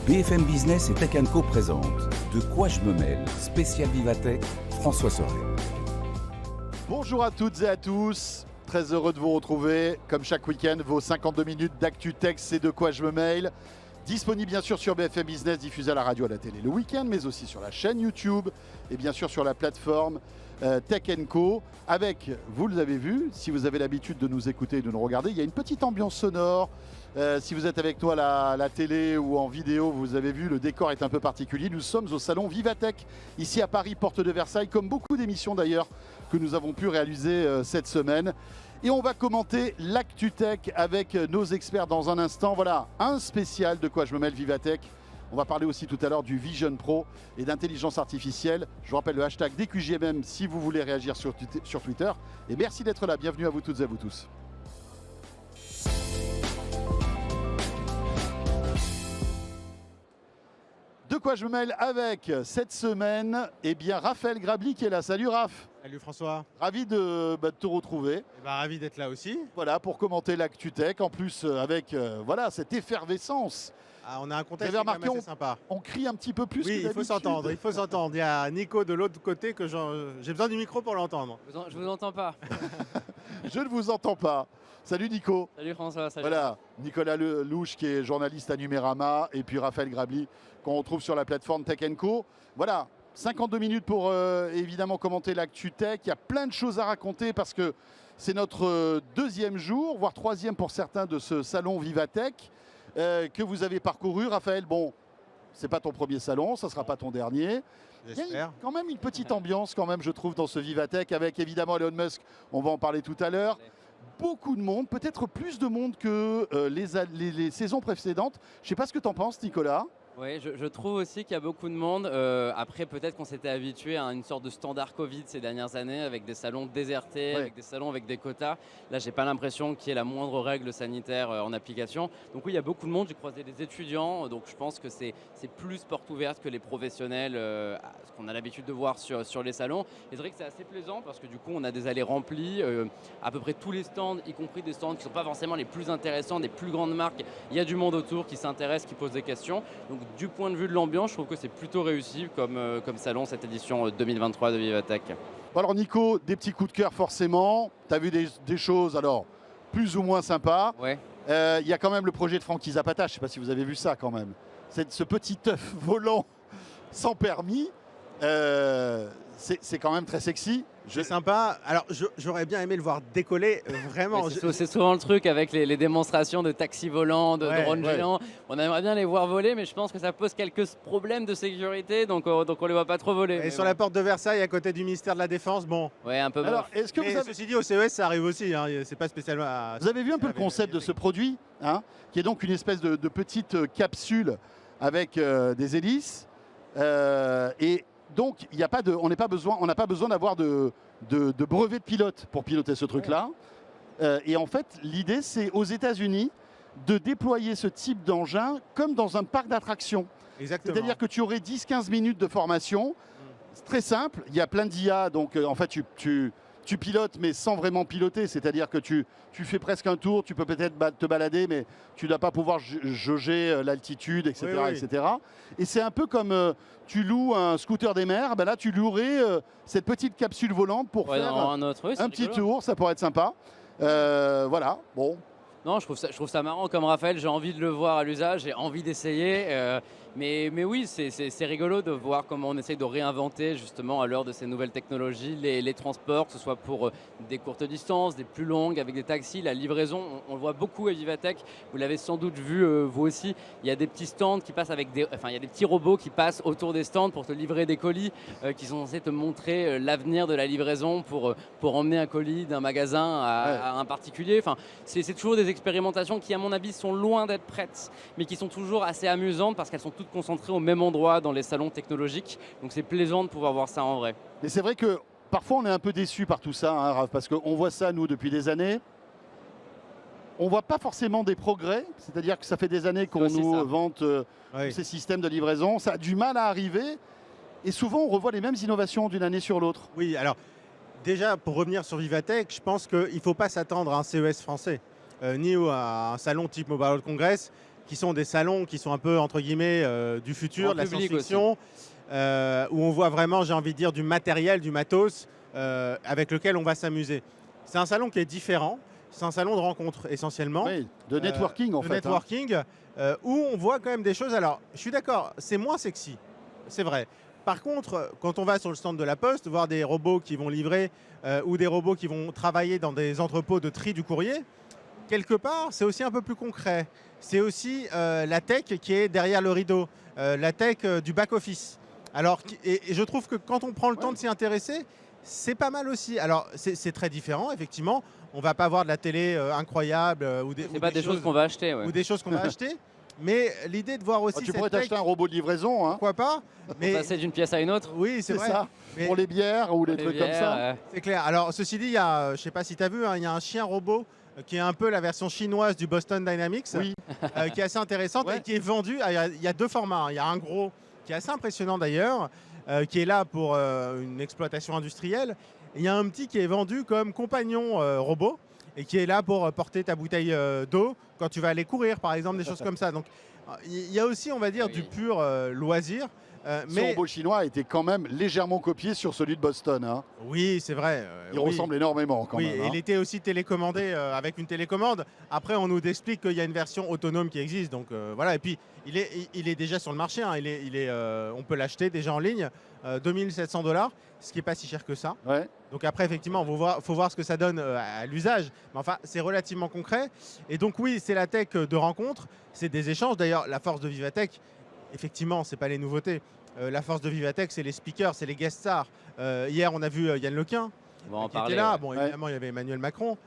BFM Business et Tech Co présente De quoi je me mêle, spécial Vivatech, François Sorel. Bonjour à toutes et à tous, très heureux de vous retrouver. Comme chaque week-end, vos 52 minutes d'actu tech, c'est De quoi je me mêle. Disponible bien sûr sur BFM Business, diffusé à la radio, à la télé le week-end, mais aussi sur la chaîne YouTube et bien sûr sur la plateforme Tech Co. Avec, vous l'avez vu, si vous avez l'habitude de nous écouter et de nous regarder, il y a une petite ambiance sonore. Si vous êtes avec nous à la télé ou en vidéo, vous avez vu, le décor est un peu particulier. Nous sommes au salon Vivatech, ici à Paris, porte de Versailles, comme beaucoup d'émissions d'ailleurs que nous avons pu réaliser cette semaine. Et on va commenter l'actu tech avec nos experts dans un instant. Voilà, un spécial De quoi je me mêle Vivatech. On va parler aussi tout à l'heure du Vision Pro et d'intelligence artificielle. Je vous rappelle le hashtag DQJMM si vous voulez réagir sur Twitter. Et merci d'être là. Bienvenue à vous toutes et à vous tous. De quoi je me mêle avec cette semaine, eh bien Raphaël Grabli qui est là. Salut Raph. Salut François. Ravi de te retrouver. Ravi d'être là aussi. Voilà, pour commenter l'actu tech. En plus, avec voilà, cette effervescence. On a un contexte Vous avez remarqué, assez sympa. On crie un petit peu plus. Oui, que il faut s'entendre. Il faut s'entendre. Il y a Nico de l'autre côté que j'ai besoin du micro pour l'entendre. Je vous entends pas. Je ne vous entends pas. Salut Nico. Salut François. Salut. Voilà, Nicolas Louche qui est journaliste à Numérama et puis Raphaël Grabli qu'on retrouve sur la plateforme Tech Co. Voilà, 52 minutes pour évidemment commenter l'actu tech. Il y a plein de choses à raconter parce que c'est notre deuxième jour, voire troisième pour certains de ce salon Vivatech que vous avez parcouru. Raphaël, bon, c'est pas ton premier salon, ça sera pas ton dernier. J'espère. Il y a quand même une petite ambiance quand même, je trouve, dans ce Vivatech avec évidemment Elon Musk. On va en parler tout à l'heure. Beaucoup de monde, peut-être plus de monde que les saisons précédentes. Je ne sais pas ce que tu en penses, Nicolas. Oui, je trouve aussi qu'il y a beaucoup de monde. Après, peut-être qu'on s'était habitué à une sorte de standard Covid ces dernières années, avec des salons désertés, avec des salons avec des quotas. Là, j'ai pas l'impression qu'il y ait la moindre règle sanitaire en application. Donc oui, il y a beaucoup de monde. J'ai croisé des étudiants, donc je pense que c'est plus porte ouverte que les professionnels, ce qu'on a l'habitude de voir sur les salons. Et c'est vrai que c'est assez plaisant parce que du coup, on a des allées remplies, à peu près tous les stands, y compris des stands qui ne sont pas forcément les plus intéressants, des plus grandes marques. Il y a du monde autour qui s'intéresse, qui pose des questions. Donc du point de vue de l'ambiance, je trouve que c'est plutôt réussi comme salon cette édition 2023 de Vivatech. Bon alors Nico, des petits coups de cœur forcément. Tu as vu des choses alors plus ou moins sympas. Ouais. Il y a quand même le projet de Francky Zapata, je ne sais pas si vous avez vu ça quand même. C'est ce petit œuf volant sans permis. C'est quand même très sexy. C'est sympa. Alors, j'aurais bien aimé le voir décoller, vraiment. C'est souvent le truc avec les démonstrations de taxis volants, de drones géants. On aimerait bien les voir voler, mais je pense que ça pose quelques problèmes de sécurité, donc on les voit pas trop voler. Et sur la porte de Versailles, à côté du ministère de la Défense, bon. Ouais, un peu. Alors, est-ce que ceci dit, au CES, ça arrive aussi. Hein, c'est pas spécialement. Vous avez vu un peu le concept de ce produit, hein, qui est donc une espèce de petite capsule avec des hélices et donc, on n'a pas besoin d'avoir de brevet de pilote pour piloter ce truc-là. Et en fait, l'idée, c'est aux États-Unis de déployer ce type d'engin comme dans un parc d'attractions. Exactement. C'est-à-dire que tu aurais 10-15 minutes de formation. C'est très simple. Il y a plein d'IA. Donc, en fait, tu pilotes, mais sans vraiment piloter. C'est-à-dire que tu fais presque un tour. Tu peux peut-être te balader, mais tu ne dois pas pouvoir jauger l'altitude, etc., oui. etc. Et c'est un peu comme tu loues un scooter des mers. Ben là, tu louerais cette petite capsule volante pour faire un petit tour. Ça pourrait être sympa. Voilà. Bon. Non, je trouve ça marrant comme Raphaël. J'ai envie de le voir à l'usage. J'ai envie d'essayer. Mais oui, c'est rigolo de voir comment on essaye de réinventer justement à l'heure de ces nouvelles technologies les transports, que ce soit pour des courtes distances, des plus longues, avec des taxis, la livraison. On le voit beaucoup à Vivatech. Vous l'avez sans doute vu vous aussi. Il y a des petits stands qui passent il y a des petits robots qui passent autour des stands pour te livrer des colis qui sont censés te montrer l'avenir de la livraison pour emmener un colis d'un magasin à un particulier. Enfin, c'est toujours des expérimentations qui, à mon avis, sont loin d'être prêtes, mais qui sont toujours assez amusantes parce qu'elles sont toutes concentrées au même endroit dans les salons technologiques. Donc c'est plaisant de pouvoir voir ça en vrai. Mais c'est vrai que parfois on est un peu déçu par tout ça, hein, Raph, parce qu'on voit ça, nous, depuis des années. On ne voit pas forcément des progrès, c'est-à-dire que ça fait des années qu'on nous vante ces systèmes de livraison. Ça a du mal à arriver et souvent on revoit les mêmes innovations d'une année sur l'autre. Oui, alors déjà pour revenir sur Vivatech, je pense qu'il ne faut pas s'attendre à un CES français, ni à un salon type Mobile World Congress qui sont des salons qui sont un peu, entre guillemets, du futur, En de la public science-fiction, où on voit vraiment, j'ai envie de dire, du matériel, du matos, avec lequel on va s'amuser. C'est un salon qui est différent, c'est un salon de rencontre essentiellement. Oui, de networking en de fait. networking, où on voit quand même des choses. Alors, je suis d'accord, c'est moins sexy, c'est vrai. Par contre, quand on va sur le stand de la Poste, voir des robots qui vont livrer ou des robots qui vont travailler dans des entrepôts de tri du courrier, quelque part, c'est aussi un peu plus concret. C'est aussi la tech qui est derrière le rideau, la tech du back-office. Alors, et je trouve que quand on prend le temps de s'y intéresser, c'est pas mal aussi. Alors, c'est très différent, effectivement. On va pas voir de la télé incroyable ou C'est pas des choses qu'on va acheter. Ouais. ou des choses qu'on va acheter. Mais l'idée de voir aussi Tu cette pourrais tech, t'acheter un robot de livraison, hein, pourquoi pas. Mais Passer d'une pièce à une autre. oui, c'est c'est vrai. ça, Mais pour les bières ou les les trucs comme bières, ça. c'est clair. Alors, ceci dit, il y a, je sais pas si tu as vu, hein, il y a un chien robot qui est un peu la version chinoise du Boston Dynamics, Oui. qui est assez intéressante Ouais. et qui est vendu. Il y a deux formats, hein. Il y a un gros qui est assez impressionnant d'ailleurs, qui est là pour une exploitation industrielle. Et il y a un petit qui est vendu comme compagnon robot et qui est là pour porter ta bouteille d'eau quand tu vas aller courir, par exemple, des choses comme ça. Donc, il y a aussi, on va dire, Oui. du pur loisir. Ce Mais robot chinois a été quand même légèrement copié sur celui de Boston. Hein. oui, c'est vrai. Il oui. ressemble énormément quand Oui, même. et hein. il était aussi télécommandé avec une télécommande. Après, on nous explique qu'il y a une version autonome qui existe. Donc voilà. Et puis, il est déjà sur le marché. Hein. On peut l'acheter déjà en ligne. 2700 $, ce qui n'est pas si cher que ça. Ouais. Donc après, effectivement, il faut voir ce que ça donne à l'usage. Mais enfin, c'est relativement concret. Et donc oui, c'est la tech de rencontre. C'est des échanges. D'ailleurs, la force de Vivatech, effectivement, ce n'est pas les nouveautés. La force de Vivatech, c'est les speakers, c'est les guest stars. Hier, on a vu Yann Lequin On va en qui parler. était là. ouais. Bon, évidemment, il y avait Emmanuel Macron.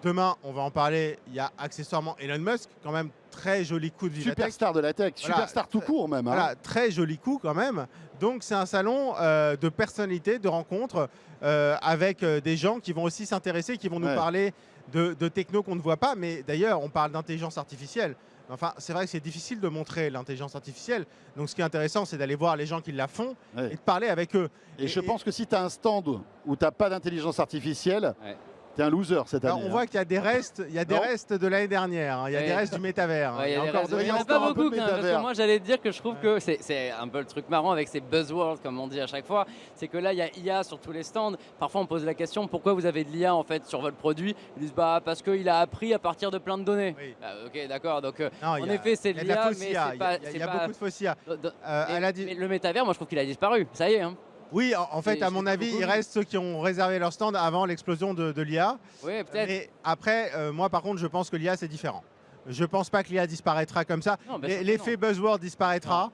Demain, on va en parler. Il y a accessoirement Elon Musk, quand même très joli coup de Vivatech. Superstar de la tech, Voilà. superstar tout court même. Hein. Voilà, très joli coup quand même. Donc c'est un salon de personnalité, de rencontre, avec des gens qui vont aussi s'intéresser, qui vont nous Ouais. parler de techno qu'on ne voit pas. Mais d'ailleurs, on parle d'intelligence artificielle. Enfin, c'est vrai que c'est difficile de montrer l'intelligence artificielle. Donc ce qui est intéressant, c'est d'aller voir les gens qui la font Ouais. et de parler avec eux. Et je pense que si tu as un stand où tu n'as pas d'intelligence artificielle, Ouais. tu es un loser cette année. Alors, on hein. voit qu'il y a des restes, Non. restes de l'année dernière. Hein. Il y a Ouais. des restes du métavers. Hein. Ouais, Il y a des encore restes. de Il y en a encore pas un peu beaucoup de quand même, parce que métavers. moi j'allais dire que je trouve que c'est un peu le truc marrant avec ces buzzwords comme on dit à chaque fois, c'est que là il y a IA sur tous les stands. Parfois on pose la question pourquoi vous avez de l'IA en fait sur votre produit. Ils disent bah parce qu'il a appris à partir de plein de données. Oui. Ah, ok d'accord donc Non, en il y a- effet c'est il y de a de la l'IA fausse mais IA. c'est pas Il y a beaucoup de fausses IA. mais, elle a dit- mais le métavers moi je trouve qu'il a disparu. Ça y est hein. Oui, en fait, J'ai- à mon j'ai avis, beaucoup il vu. reste ceux qui ont réservé leur stand avant l'explosion de l'IA. Oui peut-être. Mais après, moi, par contre, je pense que l'IA, c'est différent. Je pense pas que l'IA disparaîtra comme ça. Non, bien sûr que L'effet buzzword disparaîtra.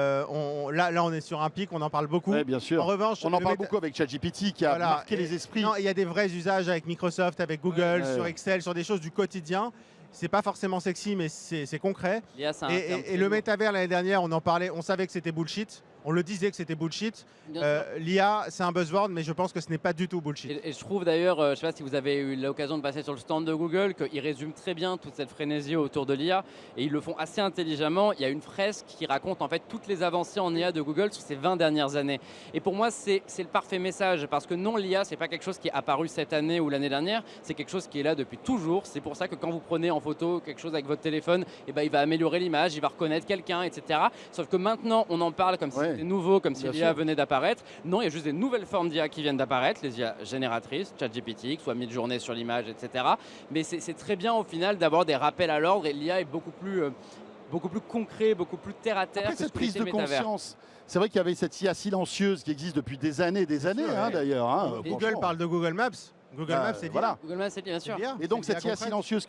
Là, on est sur un pic, on en parle beaucoup. Ouais, bien sûr. En revanche, On en le parle méta- beaucoup avec ChatGPT qui a Voilà. marqué Et- les esprits. Non, il y a des vrais usages avec Microsoft, avec Google, Ouais. sur Excel, sur des choses du quotidien. C'est pas forcément sexy, mais c'est concret. L'IA c'est un Et, terme et très le lourd. métavers, l'année dernière, on en parlait, on savait que c'était bullshit. On le disait que c'était bullshit. Bien sûr. L'IA, c'est un buzzword, mais je pense que ce n'est pas du tout bullshit. Et je trouve d'ailleurs, je ne sais pas si vous avez eu l'occasion de passer sur le stand de Google, qu'ils résument très bien toute cette frénésie autour de l'IA et ils le font assez intelligemment. Il y a une fresque qui raconte en fait toutes les avancées en IA de Google sur ces 20 dernières années. Et pour moi, c'est le parfait message parce que non, l'IA, c'est pas quelque chose qui est apparu cette année ou l'année dernière, c'est quelque chose qui est là depuis toujours. C'est pour ça que quand vous prenez en photo quelque chose avec votre téléphone, eh ben, il va améliorer l'image, il va reconnaître quelqu'un, etc. Sauf que maintenant, on en parle comme si Ouais. c'était nouveau, comme si Bien l'IA sûr. venait d'apparaître. Non, il y a juste des nouvelles formes d'IA qui viennent d'apparaître, les IA génératrices, ChatGPT, qui soit mid-journée sur l'image, etc. Mais c'est très bien au final d'avoir des rappels à l'ordre et l'IA est beaucoup plus concret, beaucoup plus terre à terre. Après que cette ce que prise était de le métavers. conscience, c'est vrai qu'il y avait cette IA silencieuse qui existe depuis des années et des années sûr, hein, ouais. d'ailleurs. hein, Google franchement. parle de Google Maps. Google Bah, Maps, c'est voilà. Google Maps, c'est bien sûr. l'IA. Et donc C'est cette l'IA IA concrète. silencieuse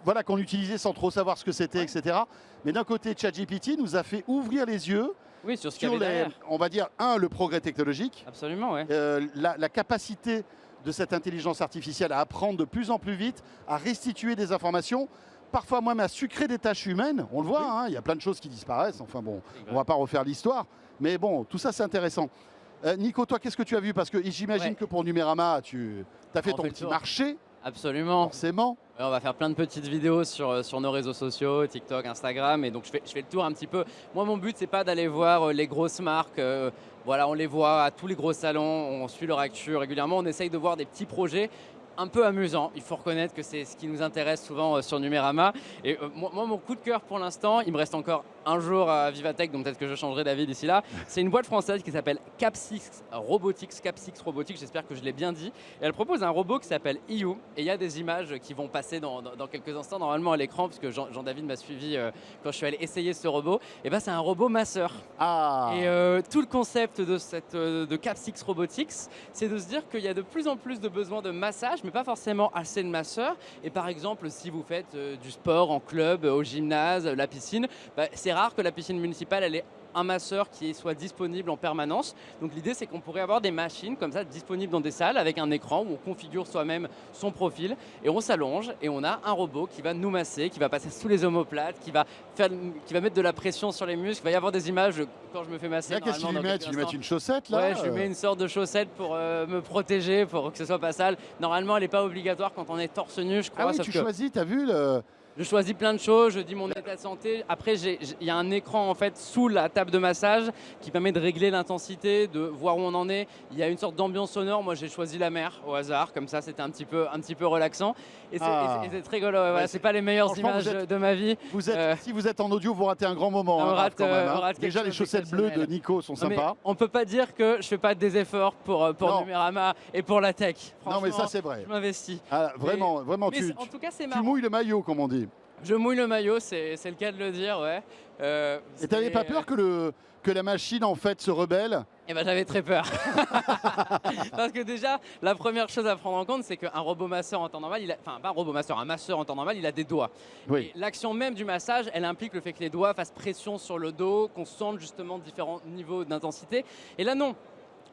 voilà, qu'on utilisait sans trop savoir ce que c'était, etc. Mais d'un côté, ChatGPT nous a fait ouvrir les yeux Oui, sur ce qu'il y sur avait derrière. on va dire, le progrès technologique, Absolument, ouais. la capacité de cette intelligence artificielle à apprendre de plus en plus vite, à restituer des informations, parfois même à sucrer des tâches humaines. On le voit, hein, il y a plein de choses qui disparaissent. Enfin bon, on ne va pas refaire l'histoire. Mais bon, tout ça, c'est intéressant. Nico, toi, qu'est-ce que tu as vu? Parce que j'imagine Ouais. que pour Numérama, tu as fait On ton fait le petit tour. marché, Absolument. forcément. Ouais, on va faire plein de petites vidéos sur nos réseaux sociaux, TikTok, Instagram. Et donc, je fais le tour un petit peu. Moi, mon but, c'est pas d'aller voir les grosses marques. Voilà, on les voit à tous les gros salons. On suit leur actu régulièrement. On essaye de voir des petits projets un peu amusant. Il faut reconnaître que c'est ce qui nous intéresse souvent sur Numérama. Et moi, mon coup de cœur pour l'instant, il me reste encore un jour à Vivatech, donc peut-être que je changerai d'avis d'ici là. C'est une boîte française qui s'appelle Cap6 Robotics, j'espère que je l'ai bien dit. Et elle propose un robot qui s'appelle EU. Et il y a des images qui vont passer dans quelques instants normalement à l'écran, puisque Jean-David m'a suivi quand je suis allé essayer ce robot. Et ben c'est un robot masseur. Ah. Et tout le concept de Cap6 Robotics, c'est de se dire qu'il y a de plus en plus de besoins de massage, mais pas forcément assez de masseurs. Et par exemple, si vous faites du sport en club, au gymnase, la piscine, c'est rare que la piscine municipale elle ait un masseur qui soit disponible en permanence. Donc l'idée c'est qu'on pourrait avoir des machines comme ça disponibles dans des salles avec un écran où on configure soi-même son profil et on s'allonge et on a un robot qui va nous masser, qui va passer sous les omoplates, qui va mettre de la pression sur les muscles. Il va y avoir des images quand je me fais masser. Là, qu'est-ce qu'ils lui mettent? Ils lui mettent une chaussette là? Ouais, je lui mets une sorte de chaussette pour me protéger, pour que ce soit pas sale. Normalement elle n'est pas obligatoire quand on est torse nu, je crois. Ah oui, tu choisis, t'as vu le... Je choisis plein de choses, je dis mon état de santé. Après, il y a un écran en fait sous la table de massage qui permet de régler l'intensité, de voir où on en est. Il y a une sorte d'ambiance sonore. Moi, j'ai choisi la mer au hasard, comme ça, c'était un petit peu relaxant. Et c'est très rigolo. Ouais, voilà, c'est pas les meilleures images de ma vie. Si vous êtes en audio, vous ratez un grand moment. On rate quand même, hein. rate Déjà, les chaussettes bleues de Nico sont sympas. On peut pas dire que je fais pas des efforts pour Numérama et pour la tech. Non, mais ça, c'est vrai. Je m'investis. Ah, vraiment, mais en tout cas, c'est marrant. Tu mouilles le maillot, comme on dit. Je mouille le maillot, c'est le cas de le dire, ouais. Et t'avais pas peur que la machine en fait se rebelle? Eh ben j'avais très peur. Parce que déjà, la première chose à prendre en compte, c'est qu'un robot masseur en temps normal, enfin pas un robot masseur, un masseur en temps normal, il a des doigts. Oui. L'action même du massage, elle implique le fait que les doigts fassent pression sur le dos, qu'on sente justement différents niveaux d'intensité. Et là non.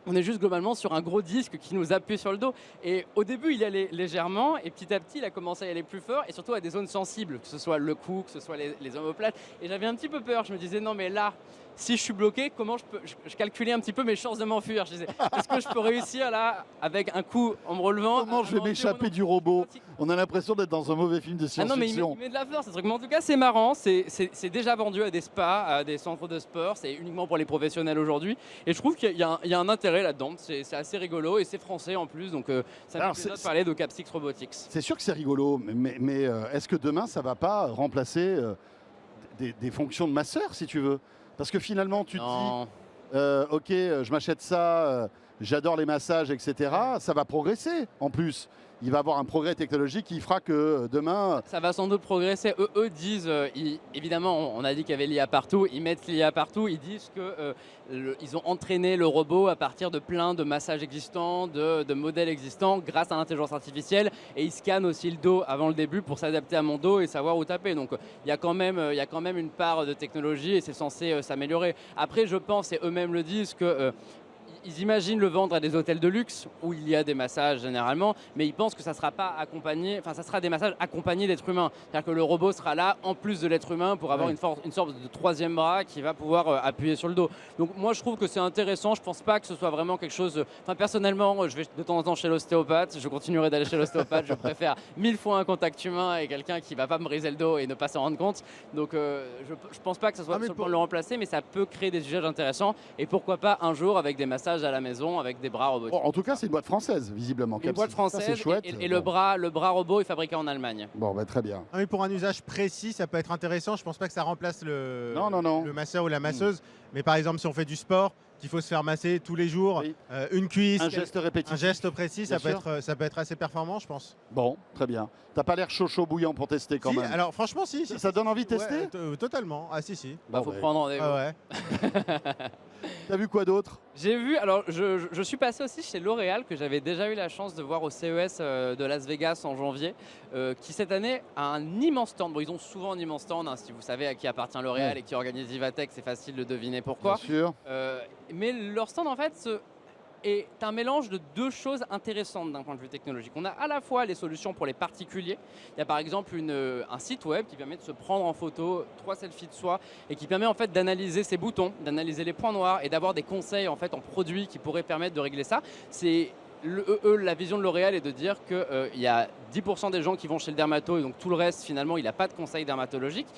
On est juste globalement sur un gros disque qui nous appuie sur le dos. Et au début, il y allait légèrement, et petit à petit, il a commencé à y aller plus fort, et surtout à des zones sensibles, que ce soit le cou, que ce soit les omoplates. Et j'avais un petit peu peur. Je me disais, non, mais là, si je suis bloqué, comment je calculais un petit peu mes chances de m'enfuir. Je disais, est-ce que je peux réussir là, avec un coup en me relevant? Comment je vais m'échapper du robot? On a l'impression d'être dans un mauvais film de science-fiction. Ah non, mais il met de la force, ce truc. Mais en tout cas, c'est marrant. C'est déjà vendu à des spas, à des centres de sport. C'est uniquement pour les professionnels aujourd'hui. Et je trouve qu'il y a un intérêt là-dedans. C'est assez rigolo et c'est français en plus. Donc ça me fait plaisir de parler de Cap6 Robotics. C'est sûr que c'est rigolo, mais est-ce que demain, ça ne va pas remplacer des fonctions de masseur, si tu veux? Parce que finalement, tu te dis, ok, je m'achète ça, j'adore les massages, etc. Ça va progresser en plus. Il va y avoir un progrès technologique qui fera que demain... Ça va sans doute progresser. Eux disent, évidemment, on a dit qu'il y avait l'IA partout, ils mettent l'IA partout, ils disent qu'ils ont entraîné le robot à partir de plein de massages existants, de modèles existants, grâce à l'intelligence artificielle, et ils scannent aussi le dos avant le début pour s'adapter à mon dos et savoir où taper. Donc il y a quand même une part de technologie et c'est censé s'améliorer. Après, je pense, et eux-mêmes le disent, que... ils imaginent le vendre à des hôtels de luxe où il y a des massages généralement, mais ils pensent que ça sera pas accompagné, enfin ça sera des massages accompagnés d'êtres humains. C'est-à-dire que le robot sera là en plus de l'être humain pour avoir une sorte de troisième bras qui va pouvoir appuyer sur le dos. Donc moi je trouve que c'est intéressant, je pense pas que ce soit vraiment quelque chose... Enfin personnellement, je vais de temps en temps chez l'ostéopathe, je continuerai d'aller chez l'ostéopathe, je préfère 1000 fois un contact humain et quelqu'un qui va pas me briser le dos et ne pas s'en rendre compte. Donc je pense pas que ce soit sur le point de le remplacer, mais ça peut créer des usages intéressants et pourquoi pas un jour avec des massages à la maison avec des bras robotiques. Bon, en tout cas, c'est une boîte française, visiblement. Une boîte française, ça, chouette. Et le bras robot est fabriqué en Allemagne. Bon, bah, très bien. Ah oui, pour un usage précis, ça peut être intéressant. Je pense pas que ça remplace le masseur ou la masseuse. Mais par exemple, si on fait du sport, qu'il faut se faire masser tous les jours, une cuisse, un geste répétitif, un geste précis, ça peut être assez performant, je pense. Bon, très bien. T'as pas l'air chaud bouillant pour tester quand même. Alors franchement, si. Ça donne envie de tester? Totalement. Ah si. Bah, faut prendre rendez-vous. Ah ouais. T'as vu quoi d'autre? J'ai vu, alors je suis passé aussi chez L'Oréal, que j'avais déjà eu la chance de voir au CES de Las Vegas en janvier, qui cette année a un immense stand. Bon, ils ont souvent un immense stand, hein, si vous savez à qui appartient L'Oréal et qui organise Vivatech, c'est facile de deviner pourquoi. Bien sûr. Mais leur stand en fait est un mélange de deux choses intéressantes d'un point de vue technologique. On a à la fois les solutions pour les particuliers. Il y a par exemple un site web qui permet de se prendre en photo 3 selfies de soi et qui permet en fait d'analyser ses boutons, d'analyser les points noirs et d'avoir des conseils en fait en produits qui pourraient permettre de régler ça. C'est la vision de L'Oréal est de dire qu'il y a 10% des gens qui vont chez le dermato et donc tout le reste finalement il n'a pas de conseils dermatologiques.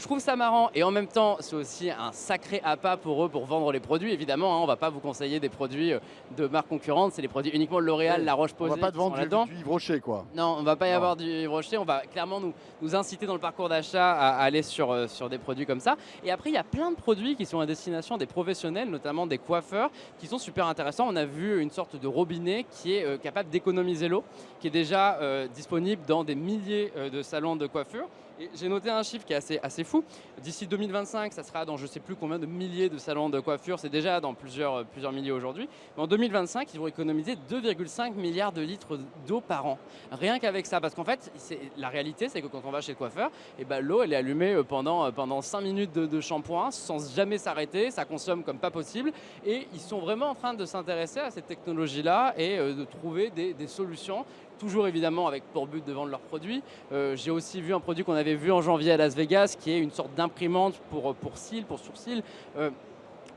je trouve ça marrant et en même temps, c'est aussi un sacré appât pour eux pour vendre les produits. Évidemment, hein, on ne va pas vous conseiller des produits de marques concurrentes, c'est les produits uniquement L'Oréal, La On Roche-Posay. va pas te vendre là-dedans. du Yves Rocher, quoi. Non, on ne va pas y Non. avoir du Yves Rocher, on va clairement nous inciter dans le parcours d'achat à aller sur des produits comme ça. Et après, il y a plein de produits qui sont à destination des professionnels, notamment des coiffeurs, qui sont super intéressants. On a vu une sorte de robinet qui est capable d'économiser l'eau, qui est déjà disponible dans des milliers de salons de coiffure. Et j'ai noté un chiffre qui est assez fou. D'ici 2025, ça sera dans je ne sais plus combien de milliers de salons de coiffure. C'est déjà dans plusieurs milliers aujourd'hui. Mais en 2025, ils vont économiser 2,5 milliards de litres d'eau par an. Rien qu'avec ça. Parce qu'en fait, la réalité, c'est que quand on va chez le coiffeur, eh ben, l'eau, elle est allumée pendant 5 minutes de shampoing sans jamais s'arrêter. Ça consomme comme pas possible. Et ils sont vraiment en train de s'intéresser à cette technologie-là et de trouver des solutions. Toujours évidemment avec pour but de vendre leurs produits. J'ai aussi vu un produit qu'on avait vu en janvier à Las Vegas qui est une sorte d'imprimante pour cils, pour sourcils.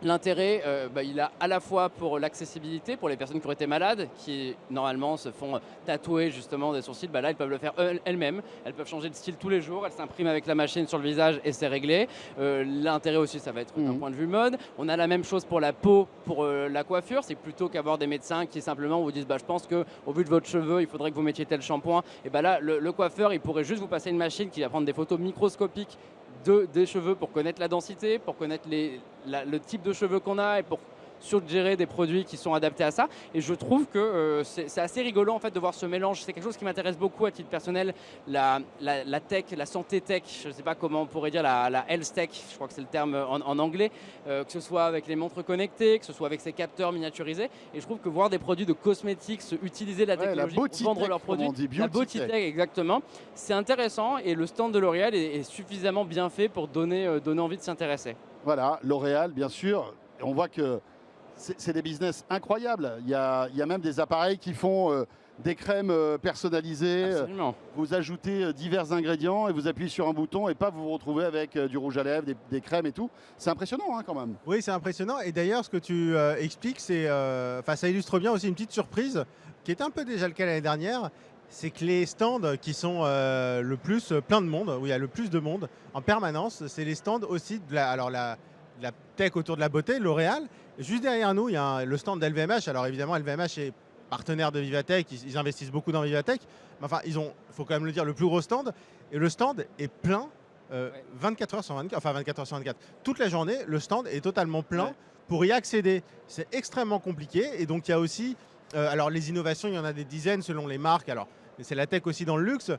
L'intérêt, il a à la fois pour l'accessibilité, pour les personnes qui auraient été malades, qui normalement se font tatouer justement des sourcils, là elles peuvent le faire elles-mêmes, elles peuvent changer de style tous les jours, elles s'impriment avec la machine sur le visage et c'est réglé. L'intérêt aussi, ça va être d'un point de vue mode. On a la même chose pour la peau, pour la coiffure, c'est plutôt qu'avoir des médecins qui simplement vous disent je pense qu'au vu de votre cheveu, il faudrait que vous mettiez tel shampoing. Et là, le coiffeur, il pourrait juste vous passer une machine qui va prendre des photos microscopiques des cheveux pour connaître la densité, pour connaître le type de cheveux qu'on a et pour suggérer des produits qui sont adaptés à ça. Et je trouve que c'est assez rigolo en fait de voir ce mélange. C'est quelque chose qui m'intéresse beaucoup à titre personnel, la tech, la santé tech, je ne sais pas comment on pourrait dire, la health tech, je crois que c'est le terme en anglais, que ce soit avec les montres connectées, que ce soit avec ces capteurs miniaturisés. Et je trouve que voir des produits de cosmétiques utiliser la technologie pour vendre leurs produits, la beauty tech exactement, c'est intéressant et le stand de L'Oréal est suffisamment bien fait pour donner envie de s'intéresser. Voilà, L'Oréal, bien sûr. On voit que c'est des business incroyables. Il y a même des appareils qui font des crèmes personnalisées. Absolument. Vous ajoutez divers ingrédients et vous appuyez sur un bouton et vous vous retrouvez avec du rouge à lèvres, des crèmes et tout. C'est impressionnant quand même. Oui, c'est impressionnant. Et d'ailleurs, ce que tu expliques, ça illustre bien aussi une petite surprise qui était un peu déjà le cas l'année dernière. C'est que les stands qui sont le plus plein de monde, où il y a le plus de monde en permanence, c'est les stands aussi de la tech autour de la beauté, L'Oréal. Juste derrière nous, il y a le stand d'LVMH. Alors évidemment, LVMH est partenaire de Vivatech, ils investissent beaucoup dans Vivatech. Mais enfin, ils ont, il faut quand même le dire, le plus gros stand. Et le stand est plein 24 heures sur 24, enfin 24 heures sur 24. Toute la journée, le stand est totalement plein pour y accéder. C'est extrêmement compliqué. Et donc, il y a aussi, alors les innovations, il y en a des dizaines selon les marques. Alors, c'est la tech aussi dans le luxe.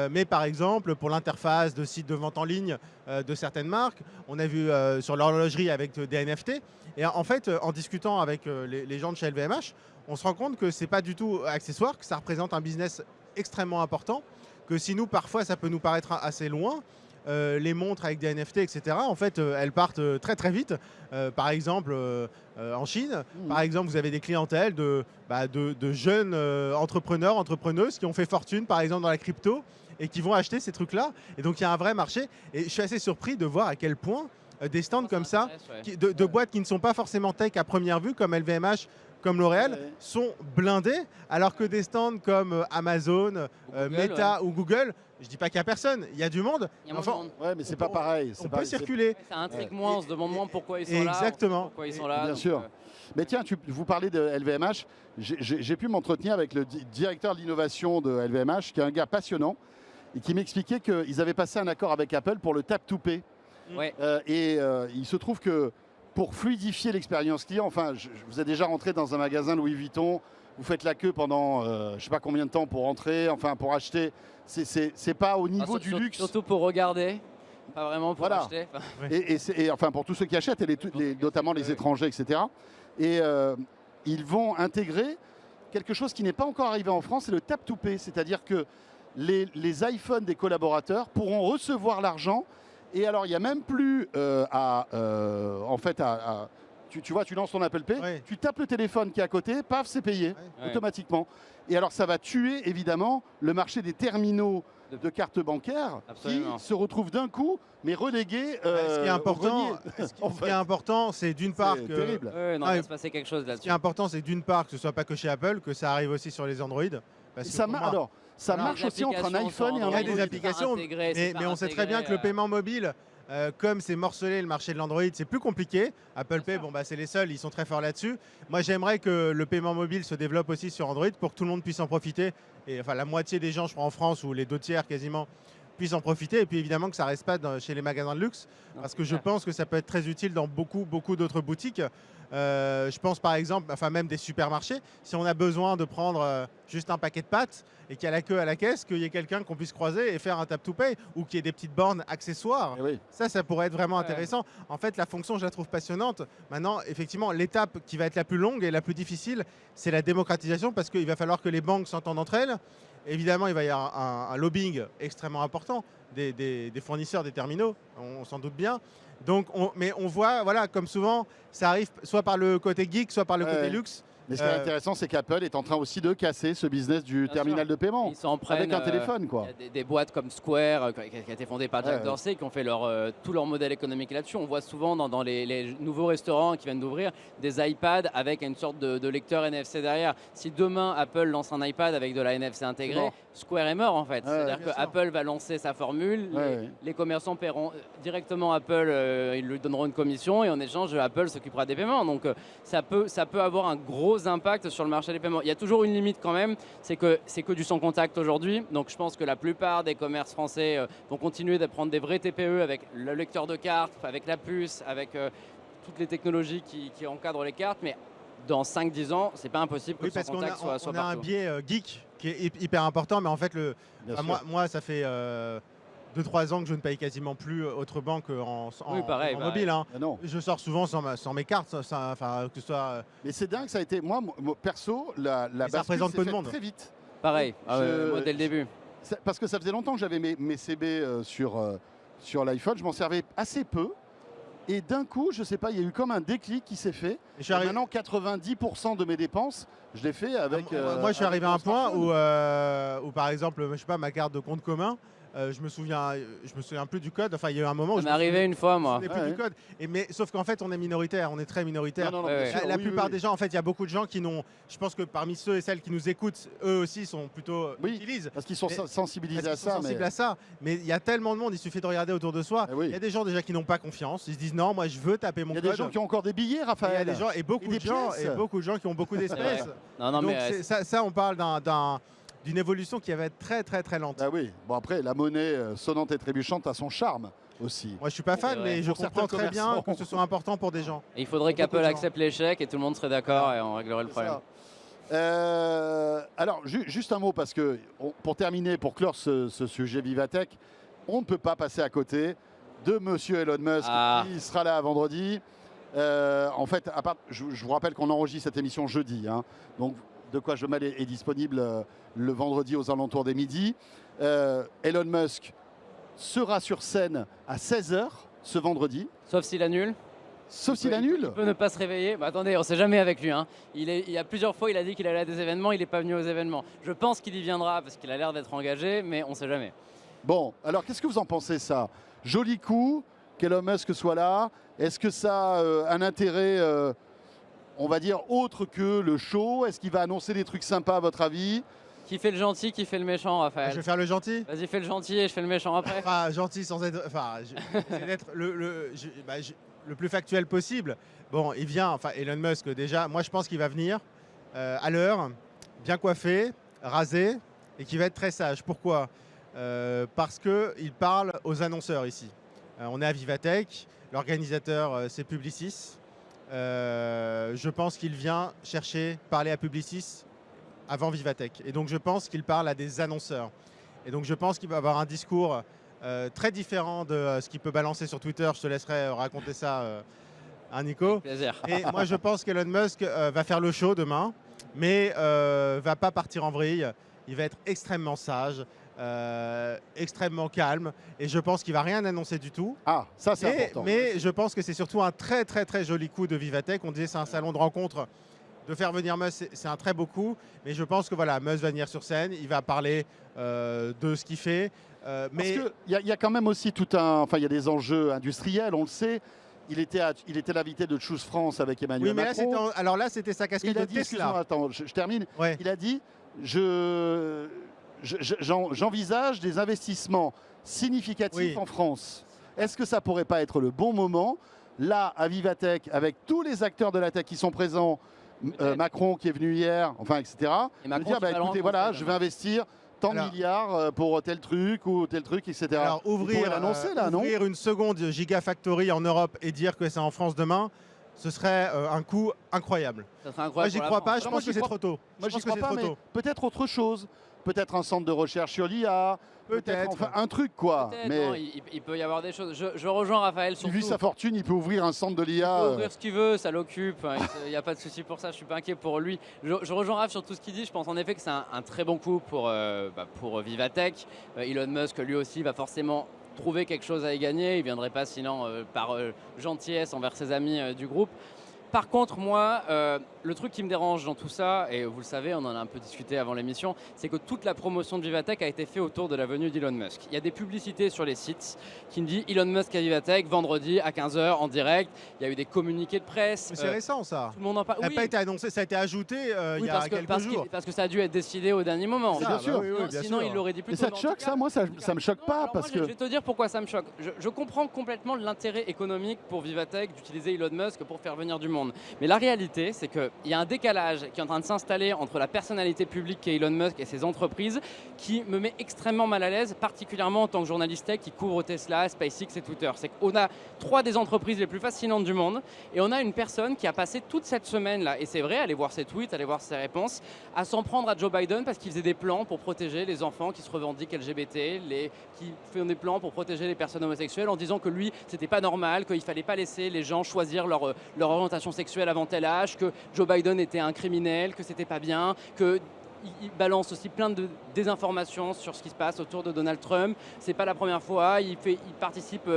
Mais par exemple, pour l'interface de sites de vente en ligne de certaines marques, on a vu sur l'horlogerie avec des NFT. Et en fait, en discutant avec les gens de chez LVMH, on se rend compte que ce n'est pas du tout accessoire, que ça représente un business extrêmement important, que si nous, parfois, ça peut nous paraître assez loin, les montres avec des NFT, etc., en fait, elles partent très très vite. Par exemple, en Chine, par exemple, vous avez des clientèles de jeunes entrepreneurs, entrepreneuses qui ont fait fortune, par exemple, dans la crypto et qui vont acheter ces trucs-là. Et donc, il y a un vrai marché. Et je suis assez surpris de voir à quel point des stands comme ça, de boîtes qui ne sont pas forcément tech à première vue, comme LVMH, comme L'Oréal, sont blindés, alors que des stands comme Amazon, Meta ou Google, je dis pas qu'il y a personne, il y a du monde. Il y a monde. Ouais, mais c'est pas pareil. On peut circuler. Ça intrigue moins, on se demande moins pourquoi ils sont là. Exactement. Pourquoi ils sont là. Bien sûr. Mais tiens, vous parlez de LVMH. J'ai pu m'entretenir avec le directeur de l'innovation de LVMH, qui est un gars passionnant, et qui m'expliquait qu'ils avaient passé un accord avec Apple pour le Tap to Pay. Ouais. Il se trouve que pour fluidifier l'expérience client, enfin, vous êtes déjà rentré dans un magasin Louis Vuitton, vous faites la queue pendant je ne sais pas combien de temps pour rentrer, enfin pour acheter. C'est pas au niveau du luxe. Surtout pour regarder, pas vraiment pour acheter. Et enfin pour tous ceux qui achètent, notamment les étrangers, etc. Et ils vont intégrer quelque chose qui n'est pas encore arrivé en France, c'est le Tap to Pay, c'est-à-dire que les iPhones des collaborateurs pourront recevoir l'argent. Et alors, il n'y a même plus tu vois, tu lances ton Apple Pay, tu tapes le téléphone qui est à côté, paf, c'est payé automatiquement. Et alors, ça va tuer évidemment le marché des terminaux de cartes bancaires qui se retrouvent d'un coup, mais relégués. Ce qui est important, c'est d'une part que. Terrible. Il va se passer quelque chose là-dessus. Ce qui est important, c'est d'une part que ce ne soit pas que chez Apple, que ça arrive aussi sur les Android. Parce que ça marche aussi entre un iPhone et un Android. Il y a Android. des applications, mais on sait très bien que le paiement mobile Comme c'est morcelé le marché de l'Android, c'est plus compliqué. Apple Pay, bon, bah, c'est les seuls, ils sont très forts là-dessus. Moi, j'aimerais que le paiement mobile se développe aussi sur Android pour que tout le monde puisse en profiter. Et enfin, la moitié des gens, je crois, en France, ou les 2 tiers quasiment, puissent en profiter. Et puis évidemment que ça ne reste pas chez les magasins de luxe, parce que je pense que ça peut être très utile dans beaucoup d'autres boutiques. Je pense par exemple, enfin même des supermarchés, si on a besoin de prendre juste un paquet de pâtes et qu'il y a la queue à la caisse, qu'il y ait quelqu'un qu'on puisse croiser et faire un tap to pay, ou qu'il y ait des petites bornes accessoires. Eh oui. Ça pourrait être vraiment intéressant. En fait, la fonction, je la trouve passionnante. Maintenant, effectivement, l'étape qui va être la plus longue et la plus difficile, c'est la démocratisation, parce qu'il va falloir que les banques s'entendent entre elles. Évidemment, il va y avoir un lobbying extrêmement important des fournisseurs des terminaux, on s'en doute bien. Donc, mais on voit, voilà, comme souvent, ça arrive soit par le côté geek, soit par le côté luxe. Mais ce qui est intéressant, c'est qu'Apple est en train aussi de casser ce business du terminal de paiement. Ils s'en prennent, avec un téléphone, quoi. Il y a des boîtes comme Square, qui a été fondée par Jack Dorsey, qui ont fait tout leur modèle économique là-dessus. On voit souvent dans les nouveaux restaurants qui viennent d'ouvrir des iPads avec une sorte de lecteur NFC derrière. Si demain Apple lance un iPad avec de la NFC intégrée, Square est mort en fait. C'est-à-dire que Apple va lancer sa formule, les commerçants paieront directement Apple, ils lui donneront une commission et en échange Apple s'occupera des paiements. Donc ça peut avoir un gros impact sur le marché des paiements. Il y a toujours une limite quand même, c'est que du sans contact aujourd'hui. Donc je pense que la plupart des commerces français vont continuer de prendre des vrais TPE avec le lecteur de carte, avec la puce, avec toutes les technologies qui encadrent les cartes. Mais dans 5-10 ans, c'est pas impossible que le sans contact soit partout. On a un biais geek qui est hyper important, mais en fait, moi ça fait 2-3 ans que je ne paye quasiment plus autrement qu'en mobile. Hein. Je sors souvent sans mes cartes, que ce soit. Mais c'est dingue, ça a été. Moi perso, la bascule s'est faite très vite. Pareil, moi dès le début. Parce que ça faisait longtemps que j'avais mes CB sur l'iPhone, je m'en servais assez peu. Et d'un coup, je sais pas, il y a eu comme un déclic qui s'est fait. Et maintenant, 90% de mes dépenses, je l'ai fait avec. Moi, je suis arrivé à un point où, par exemple, je sais pas, ma carte de compte commun. Je me souviens plus du code. Enfin, il y a eu un moment où ça m'est arrivé une fois, moi. Je me souvenais plus du code. Mais sauf qu'en fait, on est minoritaire, on est très minoritaire. La plupart des gens, en fait, il y a beaucoup de gens qui n'ont. Je pense que parmi ceux et celles qui nous écoutent, eux aussi sont plutôt utilisent. Parce qu'ils sont sensibilisés à ça. Mais il y a tellement de monde, il suffit de regarder autour de soi. Il y a des gens déjà qui n'ont pas confiance. Ils se disent non, moi, je veux taper mon code. Il y a des gens qui ont encore des billets, Raphaël. Il y a des gens et beaucoup de gens qui ont beaucoup d'espèces. Donc ça, on parle d'une évolution qui va être très très très lente. Ah oui, bon après la monnaie sonnante et trébuchante a son charme aussi. Moi je suis pas fan, mais je comprends très bien que ce soit important pour des gens. Et il faudrait qu'Apple accepte l'échec et tout le monde serait d'accord et on réglerait le problème. Alors juste un mot parce que pour terminer, pour clore ce sujet Vivatech, on ne peut pas passer à côté de Monsieur Elon Musk qui sera là vendredi. En fait, je vous rappelle qu'on enregistre cette émission jeudi, hein, donc De quoi je mêle est disponible le vendredi aux alentours des midi. Elon Musk sera sur scène à 16h ce vendredi. Sauf s'il annule. Sauf s'il annule. Il peut ne pas se réveiller. Bah, attendez, on ne sait jamais avec lui. Hein. Il y a plusieurs fois, il a dit qu'il allait à des événements, il n'est pas venu aux événements. Je pense qu'il y viendra parce qu'il a l'air d'être engagé, mais on ne sait jamais. Bon, alors qu'est-ce que vous en pensez ça? Joli coup qu'Elon Musk soit là. Est-ce que ça a un intérêt on va dire autre que le show? Est-ce qu'il va annoncer des trucs sympas à votre avis? Qui fait le gentil, qui fait le méchant, Raphaël? Je vais faire le gentil. Vas-y, fais le gentil et je fais le méchant après. Enfin, gentil sans être... Enfin, j'essaie d'être le plus factuel possible. Bon, il vient, enfin Elon Musk déjà, moi je pense qu'il va venir à l'heure, bien coiffé, rasé, et qu'il va être très sage. Pourquoi? Parce qu'il parle aux annonceurs ici. On est à Vivatech, l'organisateur c'est Publicis. Je pense qu'il vient parler à Publicis avant Vivatech. Et donc je pense qu'il parle à des annonceurs. Et donc je pense qu'il va avoir un discours très différent de ce qu'il peut balancer sur Twitter. Je te laisserai raconter ça, Nico. Avec plaisir. Et moi je pense qu'Elon Musk va faire le show demain, mais va pas partir en vrille. Il va être extrêmement sage. Extrêmement calme, et je pense qu'il va rien annoncer du tout. Ah, ça c'est important. Mais je pense que c'est surtout un très très très joli coup de Vivatech. On disait c'est un salon de rencontre. De faire venir Musk, c'est un très beau coup, mais je pense que voilà, Musk va venir sur scène, il va parler de ce qu'il fait. Mais il y a quand même aussi il y a des enjeux industriels, on le sait. Il était l'invité de Choose France avec Emmanuel Macron. Alors là, c'était sa casquette de Tesla. Attends, je termine. Ouais. Il a dit j'envisage des investissements significatifs en France. Est-ce que ça pourrait pas être le bon moment, là, à Vivatech, avec tous les acteurs de la tech qui sont présents, Macron qui est venu hier, enfin, etc., Et de Macron dire, qui va le écoutez, rencontrer voilà, demain. je vais investir tant de Alors- milliards pour tel truc ou tel truc, etc. Alors Il pourrait ouvrir, l'annoncer, là, non? ouvrir une seconde Gigafactory en Europe et dire que c'est en France demain, ce serait un coup incroyable. Ça serait Moi, incroyable. j'y pour la crois France. pas, je Non, moi, pense que j'y c'est crois- trop tôt. Moi, Je j'y pense que crois c'est pas, trop mais tôt. peut-être autre chose. Peut-être un centre de recherche sur l'IA. Peut-être. Enfin, un truc, quoi. Peut-être, Mais non, il peut y avoir des choses. Je rejoins Raphaël sur vu sa fortune, il peut ouvrir un centre de Il l'IA. peut ouvrir ce qu'il veut, ça l'occupe, il n'y a pas de souci pour ça, je suis pas inquiet pour lui. Je rejoins Raph sur tout ce qu'il dit, je pense en effet que c'est un très bon coup pour Vivatech. Elon Musk lui aussi va forcément trouver quelque chose à y gagner, il ne viendrait pas sinon par gentillesse envers ses amis du groupe. Par contre, moi, le truc qui me dérange dans tout ça, et vous le savez, on en a un peu discuté avant l'émission, c'est que toute la promotion de Vivatech a été faite autour de la venue d'Elon Musk. Il y a des publicités sur les sites qui me disent Elon Musk à Vivatech, vendredi à 15h en direct. Il y a eu des communiqués de presse. Mais c'est récent ça. Tout le monde en parle. Ça n'a Oui, pas été annoncé, ça a été ajouté il y a quelques jours. parce que ça a dû être décidé au dernier moment. Ça, bien sûr. oui, oui, bien Sinon, sûr. il l'aurait dit plus Mais tôt. ça te choque, ça? Moi, ça me choque Non, pas, alors parce moi, que... Je vais te dire pourquoi ça me choque. Je comprends complètement l'intérêt économique pour Vivatech d'utiliser Elon Musk pour faire venir du monde. Mais la réalité, c'est qu'il y a un décalage qui est en train de s'installer entre la personnalité publique qu'est Elon Musk et ses entreprises qui me met extrêmement mal à l'aise, particulièrement en tant que journaliste tech qui couvre Tesla, SpaceX et Twitter. C'est qu'on a trois des entreprises les plus fascinantes du monde et on a une personne qui a passé toute cette semaine-là, et c'est vrai, allez voir ses tweets, allez voir ses réponses, à s'en prendre à Joe Biden parce qu'il faisait des plans pour protéger les enfants qui se revendiquent LGBT, qui font des plans pour protéger les personnes homosexuelles en disant que lui, c'était pas normal, qu'il fallait pas laisser les gens choisir leur orientation sexuelle avant tel âge, que Joe Biden était un criminel, que c'était pas bien, que il balance aussi plein de désinformations sur ce qui se passe autour de Donald Trump. C'est pas la première fois. Il participe,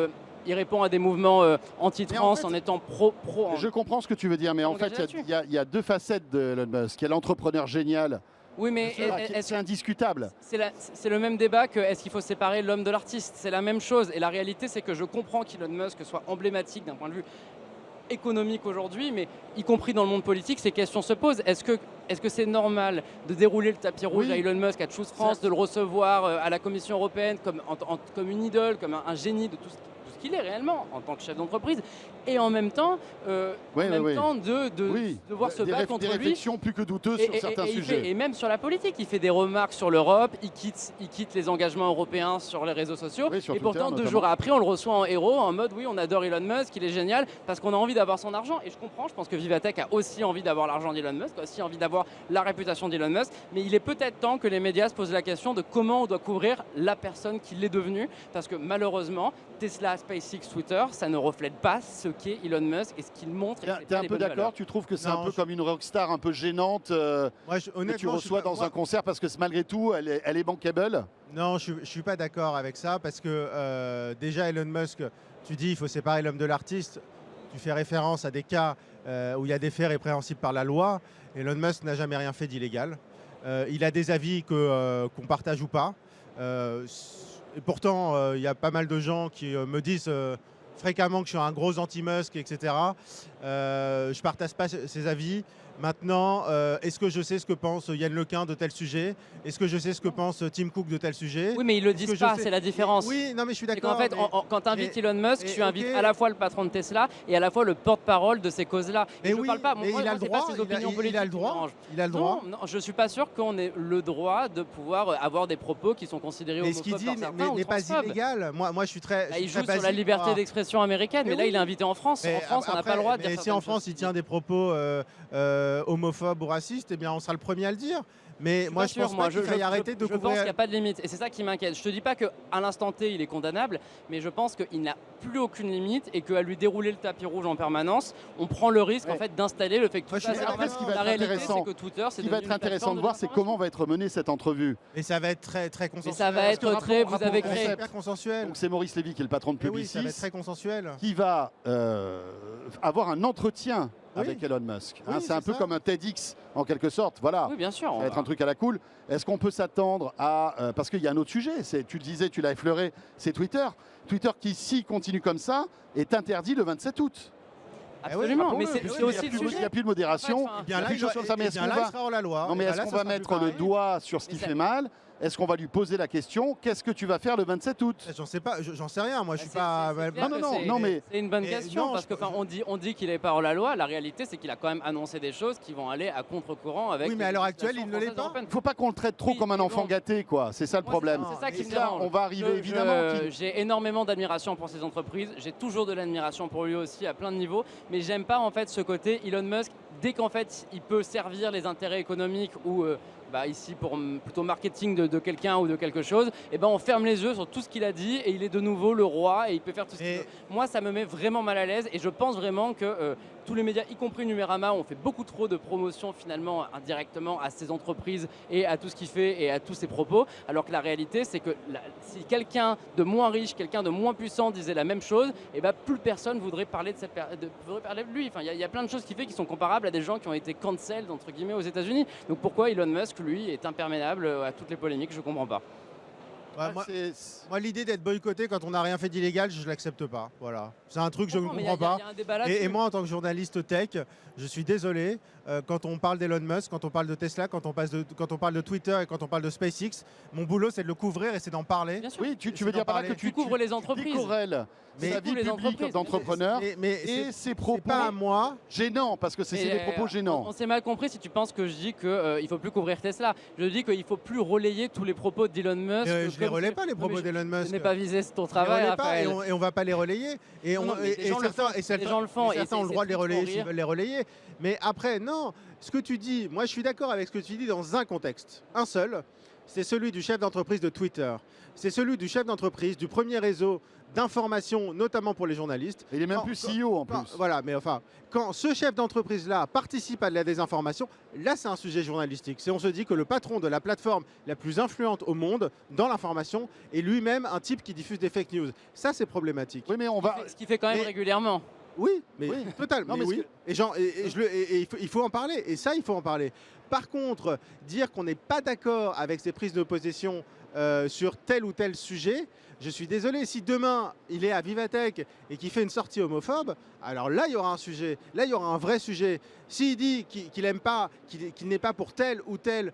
il répond à des mouvements anti-trans Mais en fait, étant pro. Je comprends ce que tu veux dire, mais en fait, Engagé il y a deux facettes de Elon Musk. Il y a l'entrepreneur génial, Oui, mais c'est indiscutable. c'est le même débat que est-ce qu'il faut séparer l'homme de l'artiste? C'est la même chose. Et la réalité, c'est que je comprends qu'Elon Musk soit emblématique d'un point de vue économique aujourd'hui, mais y compris dans le monde politique, ces questions se posent. Est-ce que c'est normal de dérouler le tapis rouge Oui. à Elon Musk, à Choose France, de le recevoir à la Commission européenne comme une idole, comme un génie de tout ce qu'il est réellement en tant que chef d'entreprise, et en même temps, Oui, de devoir se battre contre des lui. réflexions plus que douteuses sur certains sujets. Et même sur la politique, il fait des remarques sur l'Europe, il quitte les engagements européens sur les réseaux sociaux, Oui, sur et Twitter, pourtant 2 notamment. jours après, on le reçoit en héros, en mode oui, on adore Elon Musk, il est génial, parce qu'on a envie d'avoir son argent. Et je comprends, je pense que Vivatech a aussi envie d'avoir l'argent d'Elon Musk, a aussi envie d'avoir la réputation d'Elon Musk, mais il est peut-être temps que les médias se posent la question de comment on doit couvrir la personne qu'il est devenu, parce que malheureusement, Tesla, SpaceX, Twitter, ça ne reflète pas ce qu'est Elon Musk et ce qu'il montre. et c'est T'es pas un les peu bonnes d'accord? valeurs. Tu trouves que c'est Non, un peu je- comme une rockstar un peu gênante Moi, que tu honnêtement, je suis reçois pas- dans moi- un concert parce que malgré tout, elle est bankable? Non, je ne suis pas d'accord avec ça parce que déjà Elon Musk, tu dis il faut séparer l'homme de l'artiste. Tu fais référence à des cas où il y a des faits répréhensibles par la loi. Elon Musk n'a jamais rien fait d'illégal. Il a des avis qu'on partage ou pas. Et pourtant, il y a pas mal de gens qui me disent fréquemment que je suis un gros anti-Musk, etc. Je ne partage pas ces avis. Maintenant, est-ce que je sais ce que pense Yann Lequin de tel sujet? Est-ce que je sais ce que pense Tim Cook de tel sujet? Oui, mais ils le Est-ce que disent je pas, sais- c'est la différence. Oui, non, mais je suis C'est d'accord. qu'en fait, mais- quand tu invites et- Elon Musk, et tu invites ok. à la fois le patron de Tesla et à la fois le porte-parole de ces causes-là. Et Mais je oui, parle pas, mais moi, il a le c'est pas droit. ses opinions politiques Il a le qui me droit. dérangent. Il a le droit. Non, je suis pas sûr qu'on ait le droit de pouvoir avoir des propos qui sont considérés Mais ce qu'il homophobes dit par certains ou n'est pas transphobes. illégal. Moi, je suis très. Bah, je il suis joue très sur la basique, liberté moi. d'expression américaine, mais Mais là oui. il est invité en France. Mais En France, on n'a après, pas le droit de mais dire si en certaines France choses. il tient des propos homophobes ou racistes, eh bien on sera le premier à le dire. Mais moi, Pas je sûr, pense pas qu'il faille arrêter de je pense couvrir. qu'il n'y a pas de limite. Et c'est ça qui m'inquiète. Je te dis pas qu'à l'instant T, il est condamnable, mais je pense qu'il n'a plus aucune limite et qu'à lui dérouler le tapis rouge en permanence, on prend le risque Ouais. en fait d'installer le fait que Moi, tout je ça, suis c'est d'accord. normal. Après, ce qui va La être réalité, intéressant- c'est que Twitter, Ce qui va être intéressant de voir, c'est comment va être menée cette entrevue. Et ça va être très, très consensuel. ça va Parce que être très. rapport Vous avez au Ça va être créé. concept. hyper consensuel. Donc c'est Maurice Lévy qui est le patron de Mais oui, ça va être Publicis très consensuel. qui va avoir un entretien Oui. avec Elon Musk. Oui, C'est un c'est peu ça. comme un TEDx en quelque sorte. Voilà. Oui, bien sûr. Ça va être un truc à la cool. Est-ce qu'on peut s'attendre à... parce qu'il y a un autre sujet, tu le disais, tu l'as effleuré, c'est Twitter. Twitter qui, s'il continue comme ça, est interdit le 27 août. Absolument. Ah, Mais bon, c'est oui, c'est oui, aussi Il le n'y sujet. a plus de modération. En fait, Eh bien Il y a là, plus de choses comme ça. Mais eh est-ce bien qu'on là, va... il sera hors la loi. Non, mais Et ben est-ce là, qu'on ça va sera plus mettre le pareil. doigt sur ce qui Mais ça- fait mal? est-ce qu'on va lui poser la question, qu'est-ce que tu vas faire le 27 août? J'en sais pas, j'en sais rien. Moi, je suis C'est pas. clair non, que non, c'est- non, mais- c'est une bonne mais question non, parce que on dit qu'il est pas hors la loi. La réalité, c'est qu'il a quand même annoncé des choses qui vont aller à contre-courant avec. Oui, mais les à l'heure actuelle, législations il ne l'est françaises et pas. européennes. Il ne faut pas qu'on le traite trop Oui, comme un mais enfant bon. gâté, quoi. C'est ça le Moi, problème. C'est ça qui Et me là, dérange. on va arriver évidemment. J'ai énormément d'admiration pour ces entreprises. J'ai toujours de l'admiration pour lui aussi à plein de niveaux. Mais j'aime pas en fait ce côté Elon Musk. Dès qu'en fait il peut servir les intérêts économiques ou ici pour plutôt marketing de quelqu'un ou de quelque chose, et ben on ferme les yeux sur tout ce qu'il a dit et il est de nouveau le roi et il peut faire tout ce qu'il Et- veut. Moi, ça me met vraiment mal à l'aise et je pense vraiment que tous les médias, y compris Numérama, ont fait beaucoup trop de promotion finalement indirectement à ces entreprises et à tout ce qu'il fait et à tous ses propos, alors que la réalité c'est que si quelqu'un de moins riche, quelqu'un de moins puissant disait la même chose, et ben plus personne voudrait parler voudrait parler de lui. Enfin, il y a plein de choses qu'il fait qui sont comparables à des gens qui ont été cancelled entre guillemets aux États-Unis. Donc pourquoi Elon Musk lui est imperméable à toutes les polémiques? Je comprends pas. Ouais, moi, l'idée d'être boycotté quand on n'a rien fait d'illégal, je ne l'accepte pas. Voilà. C'est un truc que je ne Mais comprends pas. il y a un débat Et là-dessus. moi, en tant que journaliste tech, je suis désolé, quand on parle d'Elon Musk, quand on parle de Tesla, quand on parle de Twitter et quand on parle de SpaceX, mon boulot, c'est de le couvrir et c'est d'en parler. Bien sûr. Oui, tu C'est veux dire d'en par là parler. que Tu couvres les entreprises. décorrèles Mais sa tous vie les publique entreprises. d'entrepreneur Mais et ses propos c'est pas à moi. gênants, parce que c'est Mais, des propos gênants. On s'est mal compris si tu penses que je dis qu'il ne faut plus couvrir Tesla. Je dis qu'il ne faut plus relayer tous les propos d'Elon Musk. Je ne les comme relaie si- pas, les Non, propos mais d'Elon Musk. Je n'ai pas visé ton Je les travail, relaie pas, Raphaël. et on va pas les relayer. Et, Non, mais des gens le font. Des gens le font, et certains ont le c'est droit de les tout pour relayer rire. s'ils veulent les relayer. Mais après, non, ce que tu dis, moi je suis d'accord avec ce que tu dis dans un contexte. Un seul, c'est celui du chef d'entreprise de Twitter. C'est celui du chef d'entreprise du premier réseau d'information, notamment pour les journalistes. Il est même Quand- plus CEO en Quand- plus. Voilà, mais enfin, quand ce chef d'entreprise-là participe à de la désinformation, là c'est un sujet journalistique. C'est on se dit que le patron de la plateforme la plus influente au monde dans l'information est lui-même un type qui diffuse des fake news. Ça c'est problématique. Oui, mais on va. Ce qu'il fait quand même Mais- régulièrement. Oui, mais Oui. totalement. Non, mais oui. Et il faut en parler. Et ça, il faut en parler. Par contre, dire qu'on n'est pas d'accord avec ces prises de position sur tel ou tel sujet, je suis désolé. Si demain, il est à Vivatech et qu'il fait une sortie homophobe, alors là, il y aura un sujet. Là, il y aura un vrai sujet. S'il dit qu'il n'aime pas, qu'il n'est pas pour tel ou tel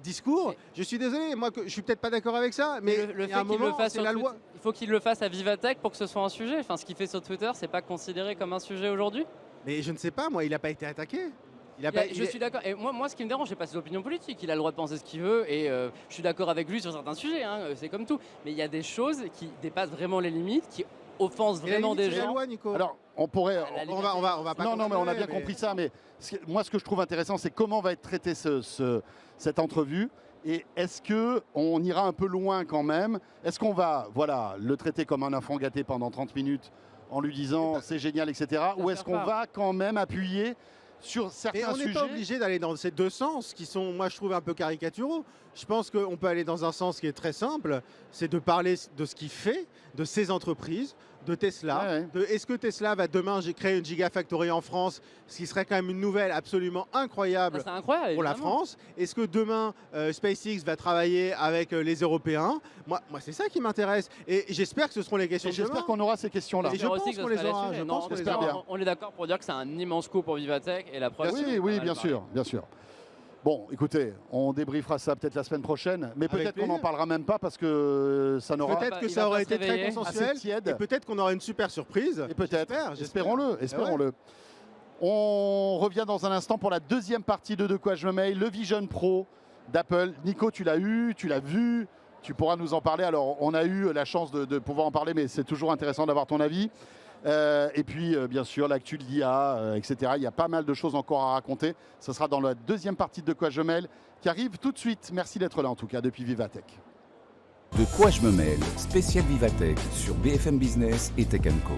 discours, je suis désolé. Moi, je suis peut-être pas d'accord avec ça, mais le il y a un fait qu'il le moment, fasse c'est sur la Twitter, loi. il faut qu'il le fasse à Vivatech pour que ce soit un sujet. Enfin, ce qu'il fait sur Twitter, c'est pas considéré comme un sujet aujourd'hui. Mais je ne sais pas, moi, il n'a pas été attaqué. Je suis d'accord. Et moi, ce qui me dérange, c'est pas ses opinions politiques. Il a le droit de penser ce qu'il veut et je suis d'accord avec lui sur certains sujets. Hein, c'est comme tout. Mais il y a des choses qui dépassent vraiment les limites, qui offensent Et la vraiment limite, des c'est la gens. loi, Nico. Alors, on pourrait. À la on va pas. Non, mais on a bien continuer, compris ça. Mais moi, ce que je trouve intéressant, c'est comment va être traitée cette entrevue. Et est-ce qu'on ira un peu loin quand même? Est-ce qu'on va le traiter comme un enfant gâté pendant 30 minutes en lui disant c'est génial, etc. Ou est-ce qu'on va quand même appuyer sur Et certains on n'est sujets? pas obligé d'aller dans ces deux sens qui sont, moi je trouve, un peu caricaturaux. Je pense qu'on peut aller dans un sens qui est très simple, c'est de parler de ce qu'il fait, de ses entreprises, de Tesla. Ouais. Est-ce que Tesla va demain créer une Gigafactory en France, ce qui serait quand même une nouvelle absolument incroyable C'est incroyable. pour la évidemment. France? Est-ce que demain SpaceX va travailler avec les Européens? Moi c'est ça qui m'intéresse. Et j'espère que ce seront les questions Et de demain. j'espère qu'on aura ces questions-là. Et je J'espère pense aussi que qu'on ce les sera aura, là-dessus. je Non, pense qu'on parce les aura. que On est d'accord pour dire que c'est un immense coup pour Vivatech et la preuve. Oui, c'est qu'on oui, en a bien parlé. sûr, bien sûr. Bon, écoutez, on débriefera ça peut-être la semaine prochaine, mais Avec peut-être qu'on n'en plaisir. parlera même pas parce que ça n'aura Peut-être que il ça va aurait pas se été très réveiller. consensuel. assez tiède. Et peut-être qu'on aura une super surprise. Et peut-être, J'espère. espérons-le, espérons-le. On revient dans un instant pour la deuxième partie de quoi je me mail, le Vision Pro d'Apple. Nico, tu l'as eu, tu l'as vu, tu pourras nous en parler. Alors, on a eu la chance de pouvoir en parler, mais c'est toujours intéressant d'avoir ton avis. Et puis, bien sûr, l'actu de l'IA, etc. Il y a pas mal de choses encore à raconter. Ce sera dans la deuxième partie de quoi je me mail qui arrive tout de suite. Merci d'être là, en tout cas, depuis Vivatech. De quoi je me mêle, spécial Vivatech sur BFM Business et Tech Co.